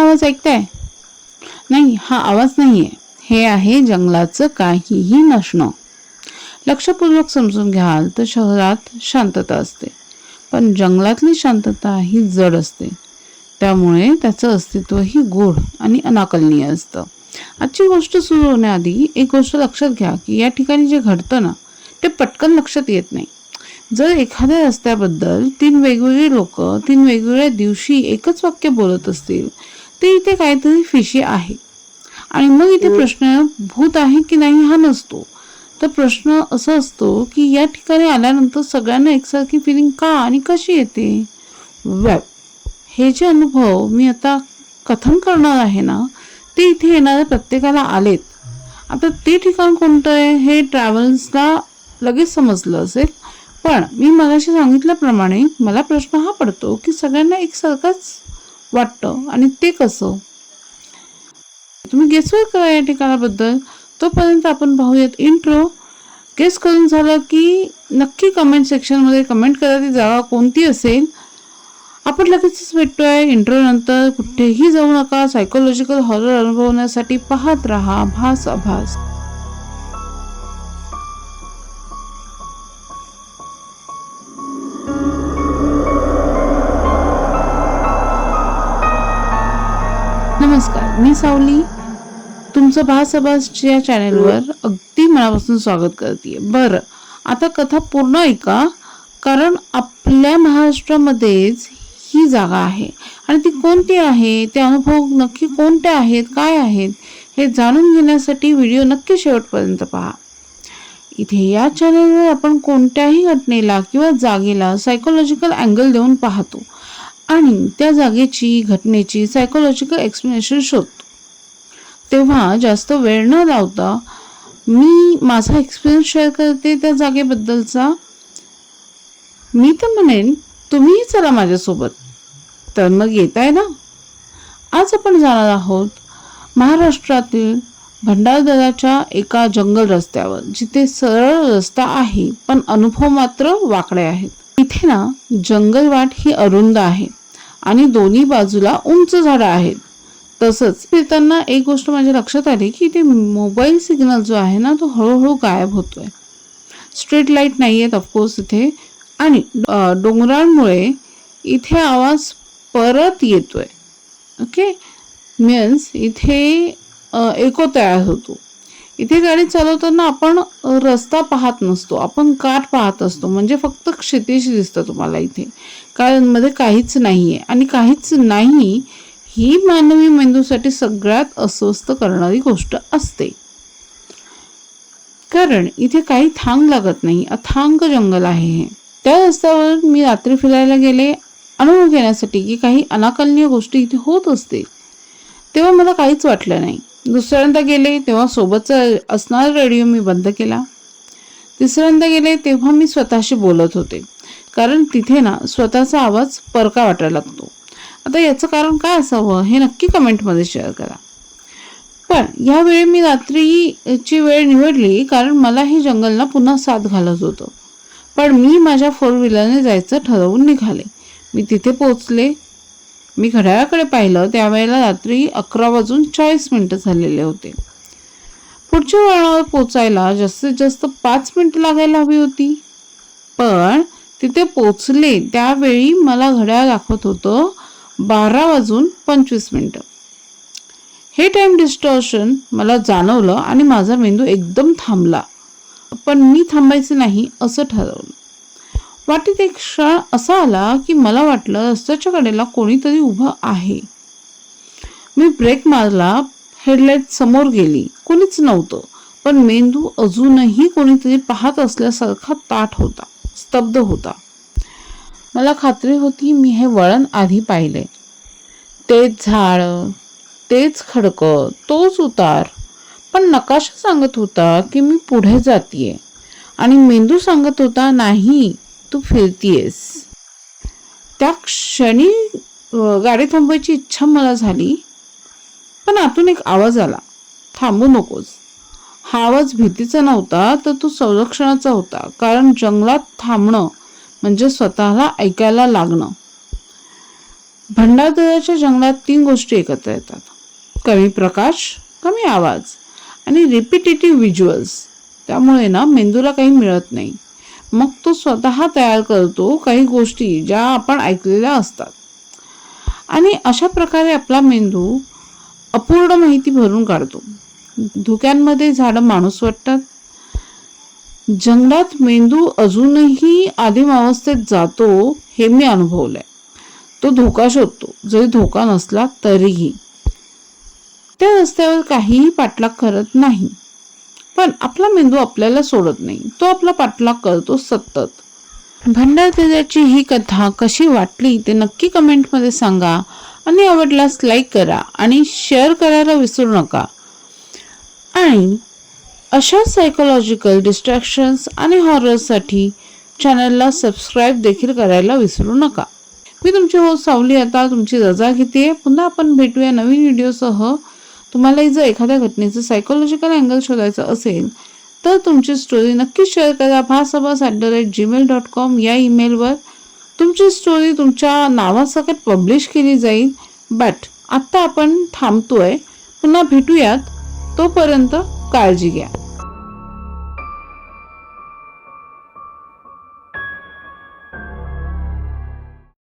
आवाज ऐकताय? नाही, हा आवाज नाहीये, हे आहे जंगलाचं काहीही नसणं. लक्षपूर्वक समजून घ्याल तर शहरात शांतता असते, पण जंगलातली शांतता ही जड असते. त्यामुळे त्याचं अस्तित्वही गूढ आणि अनाकलनीय असतं. आजची गोष्ट सुरू होण्याआधी एक गोष्ट लक्षात घ्या की या ठिकाणी जे घडतं ना ते पटकन लक्षात येत नाही. जर एखाद्या रस्त्याबद्दल 3 वेगवेगळी लोक 3 वेगवेगळ्या दिवशी एकच वाक्य बोलत असतील तर इथे काहीतरी फिशी आहे. आणि मग इथे प्रश्न भूत आहे की नाही हा नसतो, तर प्रश्न असा असतो की या ठिकाणी आल्यानंतर सगळ्यांना एकसारखी फिलिंग का आणि कशी येते. हे जे अनुभव मी आता कथन करणार आहे ना ते इथे येणाऱ्या प्रत्येकाला आलेत. आता ते ठिकाण कोणतं आहे हे ट्रॅव्हल्सला लगेच समजलं असेल, पण मी मगाशी सांगितल्याप्रमाणे मला प्रश्न हा पडतो की सगळ्यांना एकसारखंच वाटतं आणि ते कसं. तुम्ही गेसवर करा या ठिकाणाबद्दल. तोपर्यंत आपण पाहूयात इंट्रो. गेस करून झालं की नक्की कमेंट सेक्शनमध्ये कमेंट करा ती जागा कोणती असेल. आपण लगेचच भेटतोय इंट्रो नंतर. कुठेही जाऊ नका. सायकोलॉजिकल हॉरर अनुभवण्यासाठी पाहत राहा भास आभास. नमस्कार, मी सावली तुमचं भास आभासच्या चॅनेलवर अगदी मनापासून स्वागत करते. बरं, आता कथा पूर्ण ऐका, कारण आपल्या महाराष्ट्रामध्येच ही जागा आहे आणि ती कोणती आहे, ते अनुभव नक्की कोणते आहेत, काय आहेत हे जाणून घेण्यासाठी व्हिडिओ नक्की शेवटपर्यंत पहा. इथे या चॅनेलवर आपण कोणत्याही घटनेला किंवा जागेला सायकोलॉजिकल अँगल देऊन पाहतो आणि त्या जागेची घटनेची सायकोलॉजिकल एक्सप्लेनेशन शोधतो. तेव्हा जास्त वेळ न लावता मी माझा एक्सपिरियन्स शेअर करते त्या जागेबद्दलचा. मी तर म्हणेन तुम्हीही चला माझ्यासोबत. तर मग येताय ना. आज आपण जाणार आहोत महाराष्ट्रातील भंडारदऱ्याच्या एका जंगल रस्त्यावर, जिथे सरळ रस्ता आहे पण अनुभव मात्र वाकडे आहेत. इथे ना जंगलवाट ही अरुंद आहे आणि दोन्ही बाजूला उंच झाडं आहेत. तसंच फिरताना एक गोष्ट माझ्या लक्षात आली की इथे मोबाईल सिग्नल जो आहे ना तो हळूहळू गायब होतोय. स्ट्रीट लाईट नाही आहेत ऑफकोर्स इथे, आणि डोंगरांमुळे इथे आवाज परत येतोय. ओके, मीन्स इथे एको तयार होतो. इथे गाडी चालवताना आपण रस्ता पाहत नसतो, आपण काठ पाहत असतो. म्हणजे फक्त क्षितिज दिसतं तुम्हाला इथे, कारण मध्ये काहीच नाहीये. आणि काहीच नाही ही मानवी मेंदूसाठी सगळ्यात अस्वस्थ करणारी गोष्ट असते, कारण इथे काही थांग लागत नाही. अथांग जंगल आहे हे. त्या रस्त्यावर मी रात्री फिरायला गेले अनुभव घेण्यासाठी की काही अनाकलनीय गोष्टी इथे होत असतील. तेव्हा मला काहीच वाटलं नाही. दुसऱ्यांदा गेले तेव्हा सोबतचा असणारा रेडिओ मी बंद केला. तिसऱ्यांदा गेले तेव्हा मी स्वतःशी बोलत होते, कारण तिथे ना स्वतःचा आवाज परका वाटायला लागतो. आता याचं कारण काय असावं हे नक्की कमेंटमध्ये शेअर करा. पण यावेळी मी रात्रीची वेळ निवडली कारण मला हे जंगलला पुन्हा साथ घालत होतं. पण मी माझ्या 4 व्हीलरने जायचं ठरवून निघाले. मी तिथे पोहोचले. मी घड्याळाकडे पाहिलं त्यावेळेला रात्री 11:40 झालेले होते. पुढच्या वळणावर पोचायला जास्तीत जास्त 5 मिनिटं लागायला हवी होती. पण तिथे पोचले त्यावेळी मला घड्याळ दाखवत होतं 12:25. हे टाइम डिस्टॉर्शन मला जाणवलं आणि माझा मेंदू एकदम थांबला. पण मी थांबायचं नाही असं ठरवलं. वाटेत एक क्षण असा आला की मला वाटलं रस्त्याच्या कडेला कोणीतरी उभं आहे. मी ब्रेक मारला. हेडलाईट समोर गेली. कोणीच नव्हतं, पण मेंदू अजूनही कोणीतरी पाहत असल्यासारखा ताठ होता, स्तब्ध होता. मला खात्री होती मी हे वळण आधी पाहिले. तेच झाड, तेच खडकं, तोच उतार. पण नकाशा सांगत होता की मी पुढे जातीये आणि मेंदू सांगत होता नाही, तू फिरतीयस. त्या क्षणी गाडी थांबवायची इच्छा मला झाली, पण आतून एक आवाज आला, थांबू नकोस. हा आवाज भीतीचा नव्हता, तर तो संरक्षणाचा होता. कारण जंगलात थांबणं म्हणजे स्वतःला ऐकायला लागणं. भंडारदऱ्याच्या जंगलात 3 गोष्टी एकत्र येतात: कमी प्रकाश, कमी आवाज आणि रिपिटेटिव्ह व्हिज्युअल्स. त्यामुळे ना मेंदूला काही मिळत नाही. मग तो स्वतः तयार करतो काही गोष्टी ज्या आपण ऐकलेल्या असतात. आणि अशा प्रकारे आपला मेंदू अपूर्ण माहिती भरून काढतो. धुक्यांमध्ये झाडं माणूस वाटतात. जंगलात मेंदू अजूनही आदिम अवस्थेत जातो हे मी अनुभवलंय. तो धोका शोधतो, जरी धोका नसला तरीही. त्या रस्त्यावर काहीही पाठलाग करत नाही, पण आपला मेंदू आपल्याला सोडत नाही. तो आपला पाठलाग करतो सतत. भंडारदऱ्याची ही कथा कशी वाटली ते नक्की कमेंटमध्ये सांगा. आणि आवडल्यास लाईक करा आणि शेअर करायला विसरू नका. आणि अशा सायकोलॉजिकल डिस्ट्रॅक्शन्स आणि हॉररसाठी चॅनलला सबस्क्राईब देखील करायला विसरू नका. मी तुमची होस्ट सावली आता तुमची रजा घेते. पुन्हा आपण भेटूया नवीन व्हिडिओसह. तुम्हालाही जर एखाद्या घटनेचं सायकोलॉजिकल अँगल शोधायचं असेल तर तुमची स्टोरी नक्की शेअर करा bhasabass@gmail.com या ईमेलवर. तुमची स्टोरी तुमच्या नावासकट पब्लिश केली जाईल. बट आत्ता आपण थांबतोय. पुन्हा भेटूयात. तोपर्यंत काळजी घ्या.